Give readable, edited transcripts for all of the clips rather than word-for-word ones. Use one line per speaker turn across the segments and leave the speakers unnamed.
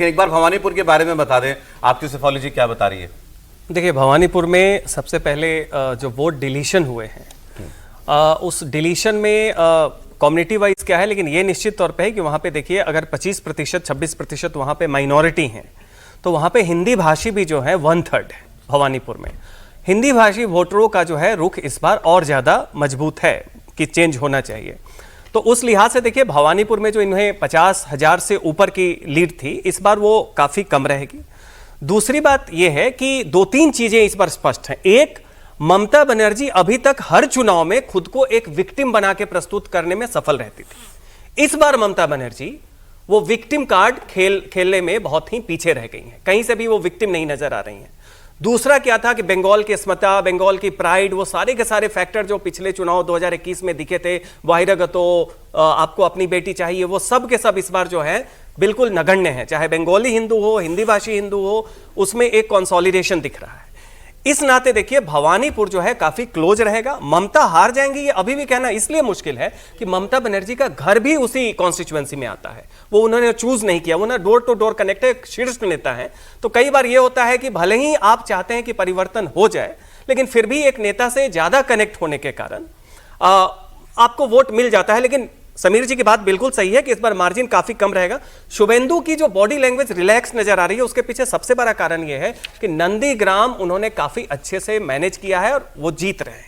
एक बार भवानीपुर के बारे में बता दें, आपकी सेफोलॉजी क्या बता रही है?
देखिए, भवानीपुर में सबसे पहले जो वोट डिलीशन हुए हैं, उस डिलीशन में कम्युनिटी वाइज क्या है, लेकिन ये निश्चित तौर पे है कि वहाँ पे देखिए अगर 25% 26% वहाँ पे माइनॉरिटी हैं, तो वहाँ पे हिंदी भाषी भी जो है 1/3 है। भवानीपुर में हिंदी भाषी वोटरों का जो है रुख इस बार और ज़्यादा मजबूत है कि चेंज होना चाहिए। तो उस लिहाज से देखिए, भवानीपुर में जो इन्हें 50,000 से ऊपर की लीड थी, इस बार वो काफ़ी कम रहेगी। दूसरी बात यह है कि 2-3 चीज़ें इस बार स्पष्ट हैं। एक, ममता बनर्जी अभी तक हर चुनाव में खुद को एक विक्टिम बना के प्रस्तुत करने में सफल रहती थी। इस बार ममता बनर्जी वो विक्टिम कार्ड खेलने में बहुत ही पीछे रह गई हैं, कहीं से भी वो विक्टिम नहीं नजर आ रही हैं। दूसरा क्या था कि बंगाल की अस्मिता, बंगाल की प्राइड, वो सारे के सारे फैक्टर जो पिछले चुनाव 2021 में दिखे थे, वाहिरगतो, आपको अपनी बेटी चाहिए, वो सब के सब इस बार जो है बिल्कुल नगण्य है। चाहे बंगाली हिंदू हो, हिंदी भाषी हिंदू हो, उसमें एक कंसोलिडेशन दिख रहा है। इस नाते देखिए, भवानीपुर जो है काफी क्लोज रहेगा। ममता हार जाएंगी ये अभी भी कहना इसलिए मुश्किल है कि ममता बनर्जी का घर भी उसी कॉन्स्टिट्यूएंसी में आता है, वो उन्होंने चूज नहीं किया, वो ना डोर टू डोर कनेक्ट है, शीर्ष नेता है। तो कई बार ये होता है कि भले ही आप चाहते हैं कि परिवर्तन हो जाए, लेकिन फिर भी एक नेता से ज्यादा कनेक्ट होने के कारण आपको वोट मिल जाता है। लेकिन समीर जी की बात बिल्कुल सही है कि इस बार मार्जिन काफी कम रहेगा। शुभेंदु की जो बॉडी लैंग्वेज रिलैक्स नजर आ रही है, उसके पीछे सबसे बड़ा कारण यह है कि नंदीग्राम उन्होंने काफी अच्छे से मैनेज किया है और वो जीत रहे हैं।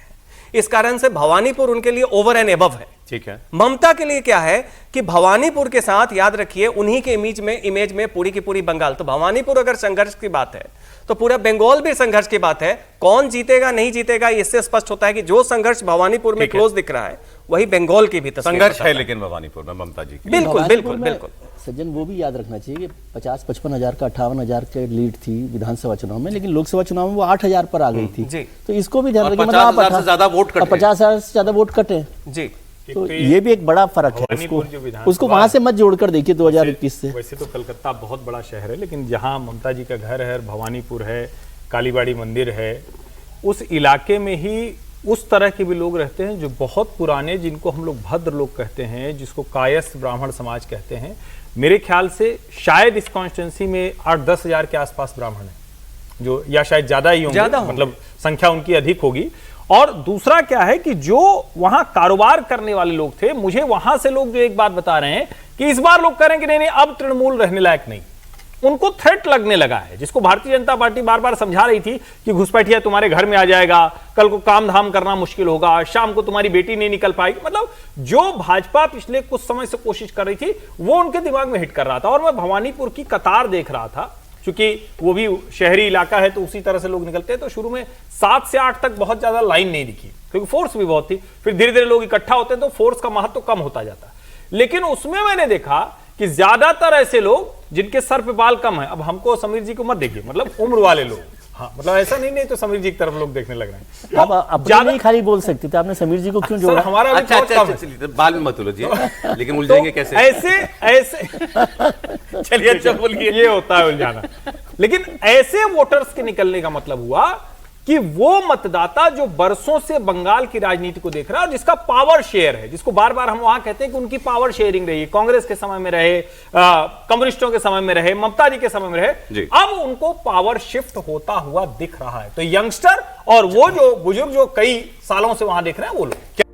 इस कारण से भवानीपुर उनके लिए ओवर एंड एबव है।
ठीक है।
ममता के लिए क्या है कि भवानीपुर के साथ याद रखिए, उन्हीं के इमेज में पूरी की पूरी बंगाल। तो भवानीपुर अगर संघर्ष की बात है तो पूरा बंगाल भी संघर्ष की बात है। कौन जीतेगा नहीं जीतेगा इससे स्पष्ट होता है कि जो संघर्ष भवानीपुर में क्लोज दिख रहा है, वही बंगाल की भी
संघर्ष है। लेकिन भवानीपुर में ममता जी की
बिल्कुल बिल्कुल बिल्कुल
सज्जन, वो भी याद रखना चाहिए कि 50-55 हजार का 58,000 के लीड थी विधानसभा चुनाव में, लेकिन लोकसभा चुनाव में वो 8,000 पर आ गई थी। तो इसको भी ध्यान रखिए,
50,000 से ज्यादा वोट कटे,
50,000 से ज्यादा वोट कटे
जी।
तो ये भी एक बड़ा फर्क है। उसको वहां से मत जोड़कर देखिए 2021 से।
वैसे तो कलकत्ता बहुत बड़ा शहर है, लेकिन जहां ममता जी का घर है, भवानीपुर है, कालीबाड़ी मंदिर है, उस इलाके में ही उस तरह के भी लोग रहते हैं जो बहुत पुराने, जिनको हम लोग भद्र लोग कहते हैं, जिसको कायस्थ ब्राह्मण समाज कहते हैं। मेरे ख्याल से शायद इस कॉन्स्टिट्यूंसी में 8-10 हजार के आसपास ब्राह्मण हैं, जो या शायद ज्यादा ही होंगे, मतलब संख्या उनकी अधिक होगी। और दूसरा क्या है कि जो वहां कारोबार करने वाले लोग थे, मुझे वहां से लोग जो एक बात बता रहे हैं कि इस बार लोग कह रहे हैं कि नहीं अब तृणमूल रहने लायक नहीं, उनको थ्रेट लगने लगा है, जिसको भारतीय जनता पार्टी बार बार समझा रही थी कि घुसपैठिया तुम्हारे घर में आ जाएगा, कल को काम धाम करना मुश्किल होगा, शाम को तुम्हारी बेटी नहीं निकल पाएगी। मतलब जो भाजपा पिछले कुछ समय से कोशिश कर रही थी, वो उनके दिमाग में हिट कर रहा था। और मैं भवानीपुर की कतार देख रहा था, क्योंकि वो भी शहरी इलाका है, तो उसी तरह से लोग निकलते हैं। तो शुरू में 7 से 8 तक बहुत ज्यादा लाइन नहीं दिखी, क्योंकि फोर्स भी बहुत थी। फिर धीरे धीरे लोग इकट्ठा होते हैं तो फोर्स का महत्व कम होता जाता। लेकिन उसमें मैंने देखा कि ज्यादातर ऐसे लोग जिनके सर पे बाल कम है। अब हमको समीर जी को मत देखिए, मतलब उम्र वाले लोग, हाँ, मतलब ऐसा नहीं तो समीर जी की तरफ लोग देखने लग रहे हैं।
अब अपने नहीं खाली बोल सकते थे, आपने समीर जी को क्यों जोड़ा?
हमारा
अच्छा, बाल में मत उलझिए, लेकिन उलझेंगे कैसे?
ऐसे चलिए, अच्छा बोलिए। ये होता है उलझाना। लेकिन ऐसे वोटर्स के निकलने का मतलब हुआ कि वो मतदाता जो बरसों से बंगाल की राजनीति को देख रहा है और जिसका पावर शेयर है, जिसको बार बार हम वहां कहते हैं कि उनकी पावर शेयरिंग रही है, कांग्रेस के समय में रहे, कम्युनिस्टों के समय में रहे, ममता जी के समय में रहे, अब उनको पावर शिफ्ट होता हुआ दिख रहा है। तो यंगस्टर और वो जो बुजुर्ग जो कई सालों से वहां देख रहे हैं, वो लोग